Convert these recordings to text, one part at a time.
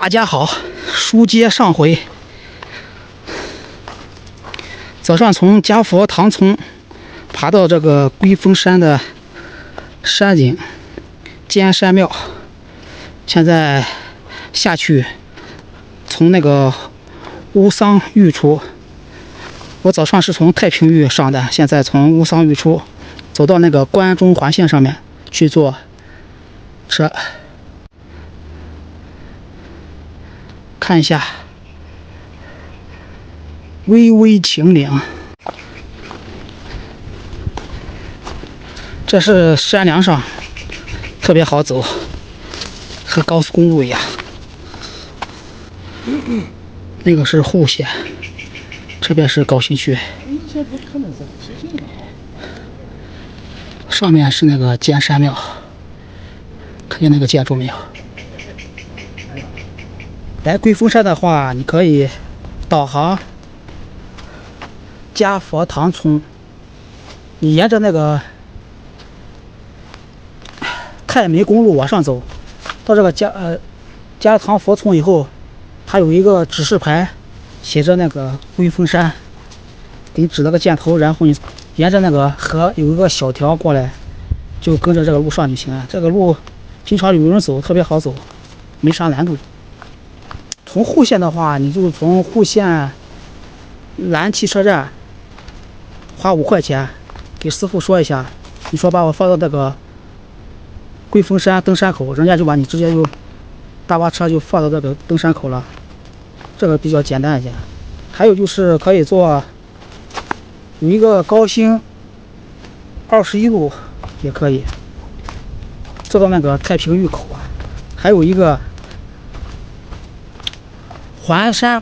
大家好，书接上回，早上从家佛塘村爬到这个龟峰山的山顶尖山庙，现在下去从那个乌桑峪出。我早上是从太平峪上的，现在从乌桑峪出走到那个关中环线上面去坐车。看一下，巍巍秦岭，这是山梁上，特别好走，和高速公路一样。那个是户县，这边是高新区。上面是那个尖山庙，看见那个建筑没有？来龟峰山的话，你可以导航家佛塘村，你沿着那个太梅公路往上走，到这个家塘佛村以后，它有一个指示牌，写着那个龟峰山，给你指了个箭头，然后你沿着那个河有一个小条过来，就跟着这个路上就行了。这个路平常有人走，特别好走，没啥难度。从户县的话，你就从户县蓝汽车站花5块钱，给师傅说一下，你说把我放到那个龟峰山登山口，人家就把你直接就大巴车就放到这个登山口了，这个比较简单一些。还有就是可以坐有一个高新21路也可以坐到那个太平峪口啊，还有一个环山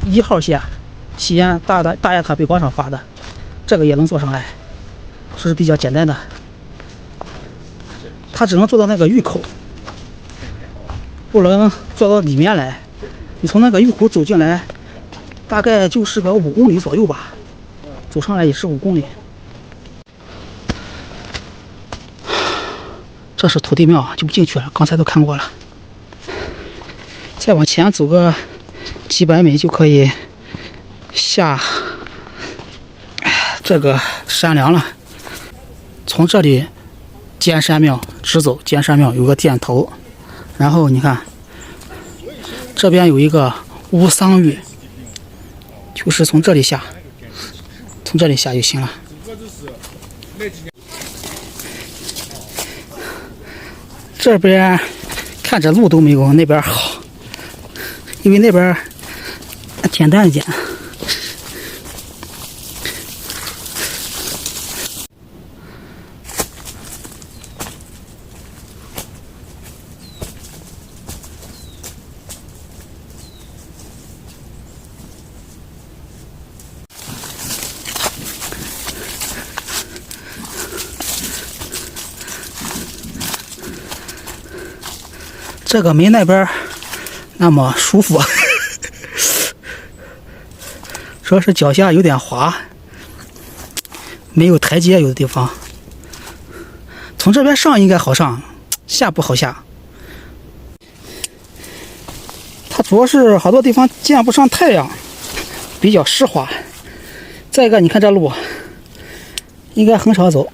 1号线西安大雁塔北广场发的，这个也能坐上来，是比较简单的。它只能坐到那个峪口，不能坐到里面来。你从那个峪口走进来，大概就是个5公里左右吧，走上来也是5公里。这是土地庙，就不进去了，刚才都看过了。再往前走个几百米就可以下这个山梁了。从这里尖山庙直走，尖山庙有个箭头，然后你看这边有一个乌桑峪，就是从这里下，从这里下就行了。这边看着路都没有那边好，因为那边简单一点。这个没那边那么舒服，主要是脚下有点滑，没有台阶，有的地方。从这边上应该好上，下不好下。它主要是好多地方见不上太阳，比较湿滑。再一个，你看这路应该很少走，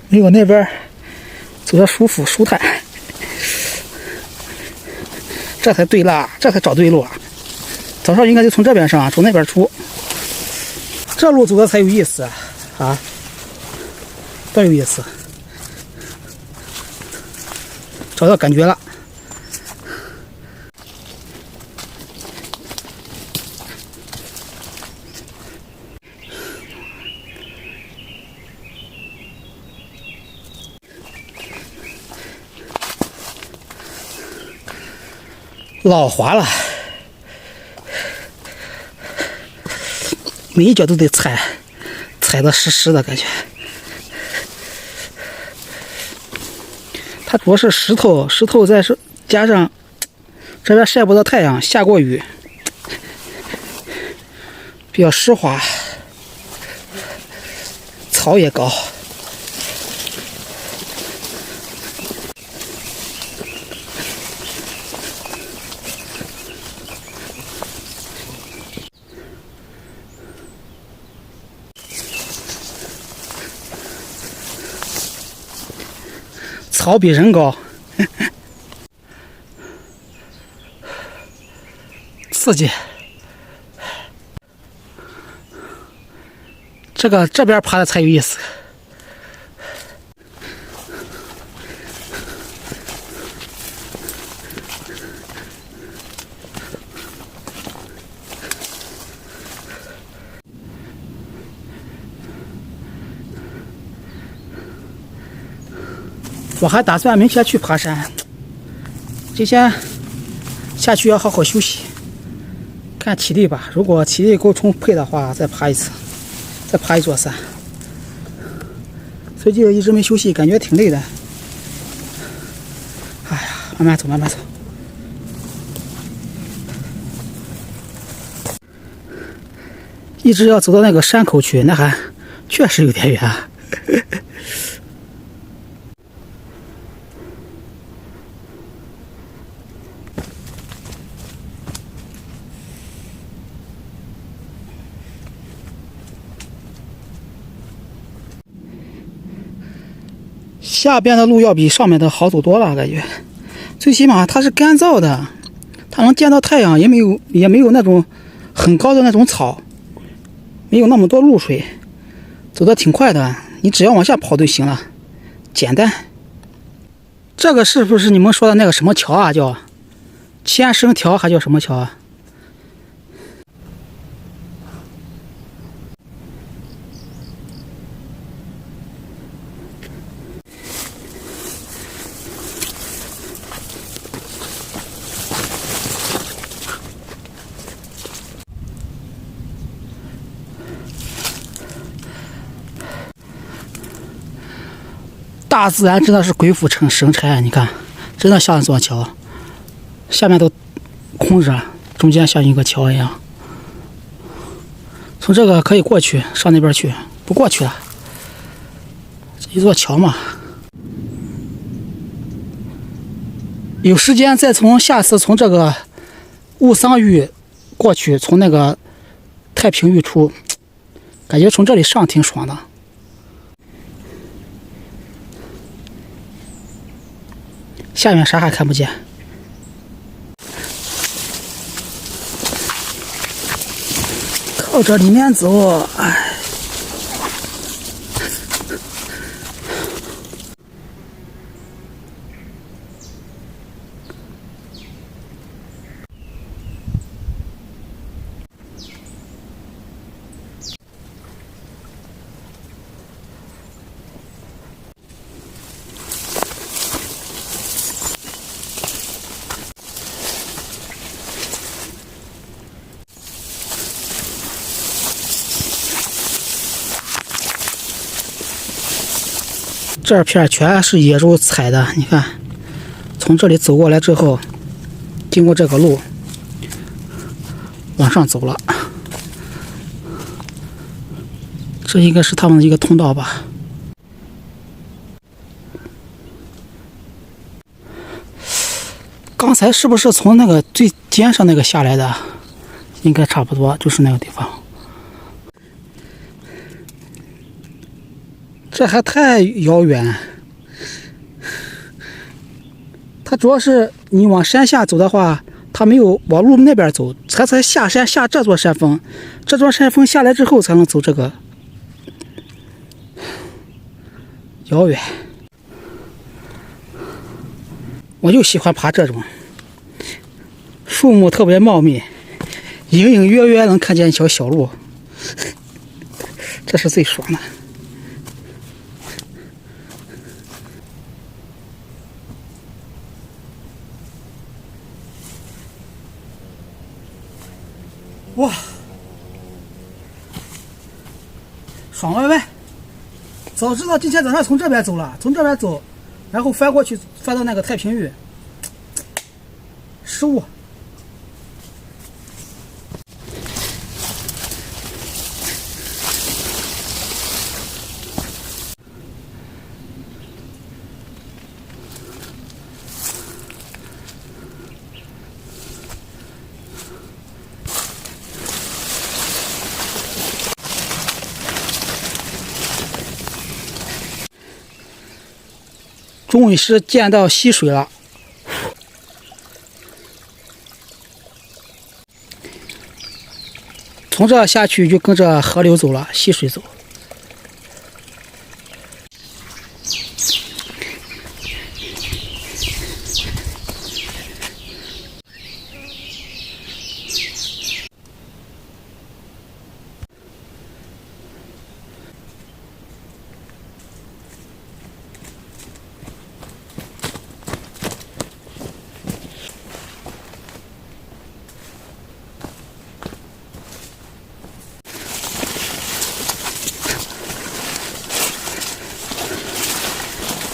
没有那边走的舒服舒坦。这才对啦，这才找对路啊！早上应该就从这边上，从那边出，这路走的才有意思啊，多有意思！找到感觉了。老滑了，每一脚都得踩得实实的感觉。它主要是石头再是加上这边晒不到太阳，下过雨，比较湿滑，草也高。草比人高，刺激。这边爬的才有意思。我还打算明天去爬山，今天下去要好好休息，看体力吧。如果体力够充沛的话，再爬一次，再爬一座山。最近一直没休息，感觉挺累的。哎呀，慢慢走，慢慢走。一直要走到那个山口去，那还确实有点远啊。下边的路要比上面的好走多了，感觉，最起码它是干燥的，它能见到太阳，也没有那种很高的那种草，没有那么多露水，走得挺快的。你只要往下跑就行了，简单。这个是不是你们说的那个什么桥啊？叫千绳桥，还叫什么桥啊？大自然真的是鬼斧神差，你看，真的像一座桥，下面都空着，中间像一个桥一样。从这个可以过去，上那边去，不过去了，一座桥嘛。有时间再下次从这个雾桑峪过去，从那个太平峪出，感觉从这里上挺爽的。下面啥还看不见，靠着里面走，哎。这片全是野猪踩的，你看，从这里走过来之后，经过这个路往上走了，这应该是他们的一个通道吧。刚才是不是从那个最尖上那个下来的？应该差不多，就是那个地方。这还太遥远，它主要是你往山下走的话，它没有往路那边走，才下山下这座山峰，这座山峰下来之后才能走这个，遥远。我就喜欢爬这种，树木特别茂密，隐隐约约能看见一条小路，这是最爽的。哇，爽歪歪！早知道今天早上从这边走了，从这边走，然后翻过去，翻到那个太平峪，失误。终于是见到溪水了。从这下去就跟着河流走了，溪水走。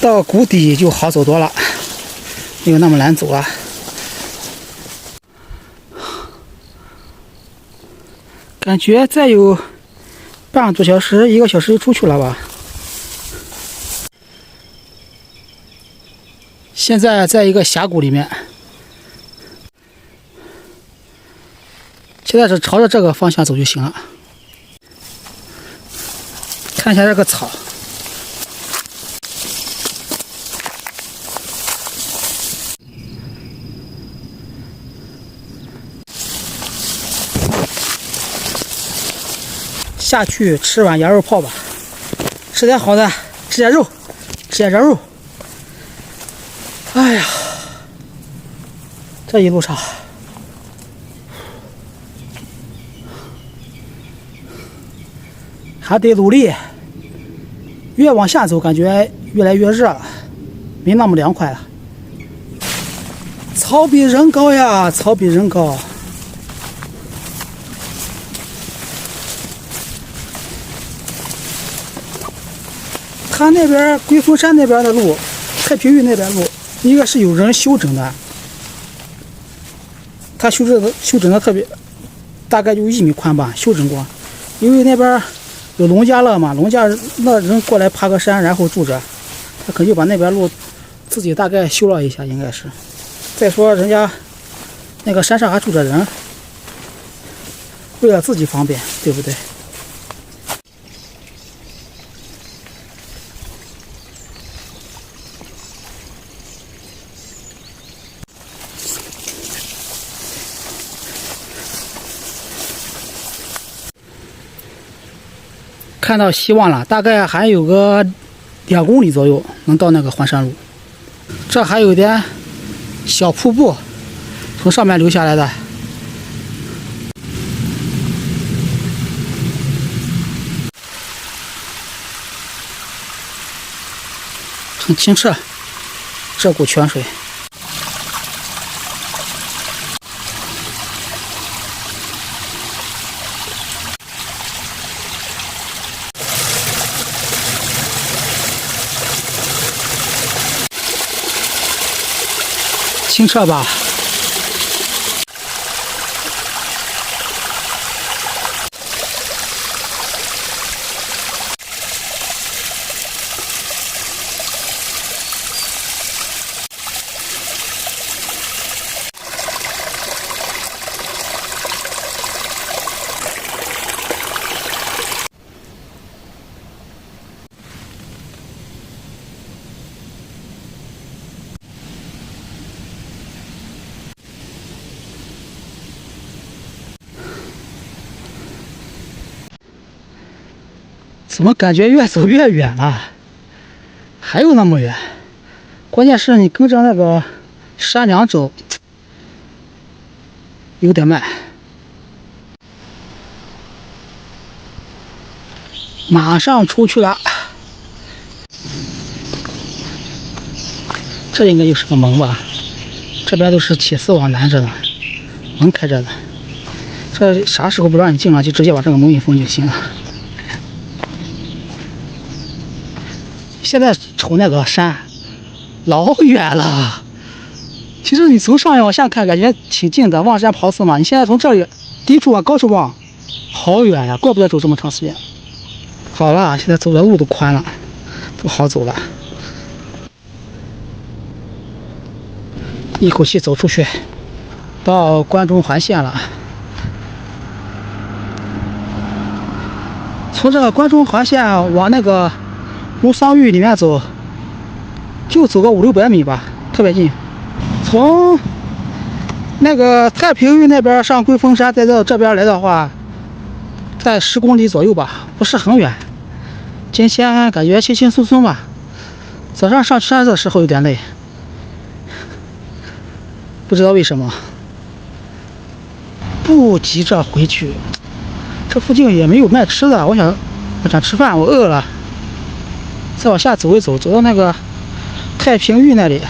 到谷底就好走多了，没有那么难走了。感觉再有半个多小时、1个小时就出去了吧。现在在一个峡谷里面，现在是朝着这个方向走就行了。看一下这个草。下去吃碗羊肉泡吧，吃点好的，吃点肉，吃点羊肉。哎呀，这一路上还得努力，越往下走感觉越来越热了，没那么凉快了。草比人高呀，草比人高。他那边龟峰山那边的路，太平峪那边路，应该是有人修整的。他修整的特别，大概就1米宽吧，修整过。因为那边有农家乐嘛，农家乐人过来爬个山，然后住着，他肯定把那边路自己大概修了一下，应该是。再说人家那个山上还住着人，为了自己方便，对不对？看到希望了，大概还有个2公里左右能到那个环山路。这还有点小瀑布，从上面流下来的。很清澈，这股泉水。清澈吧，怎么感觉越走越远了？还有那么远？关键是你跟着那个山梁走，有点慢。马上出去了，这应该就是个门吧？这边都是铁丝网拦着的，门开着的。这啥时候不让你进了，就直接把这个门一封就行了。现在瞅那个山，老远了。其实你从上面往下看，感觉挺近的，望山跑死嘛。你现在从这里低处往高处望，好远呀，怪不得走这么长时间。好了，现在走的路都宽了，都好走了。一口气走出去，到关中环线了。从这个关中环线往那个龙桑峪里面走，就走个500-600米吧，特别近。从那个太平峪那边上龟峰山，再到这边来的话，在10公里左右吧，不是很远。今天感觉轻轻松松吧。早上上山的时候有点累，不知道为什么。不急着回去，这附近也没有卖吃的，我想吃饭，我饿了。再往下走一走，走到那个太平峪那里。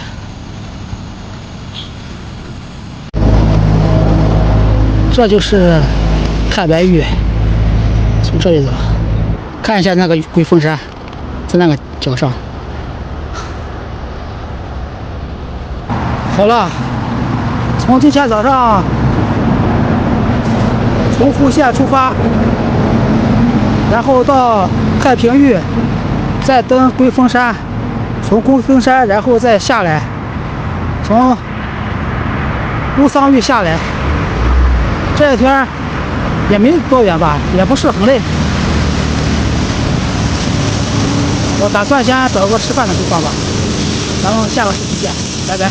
这就是太白峪，从这里走，看一下那个龟峰山，在那个角上。好了，从今天早上从户县出发，然后到太平峪，再登龟峰山，从龟峰山然后再下来，从乌桑峪下来。这一天也没多远吧，也不是很累。我打算先找个吃饭的地方吧，咱们下个视频见，拜拜。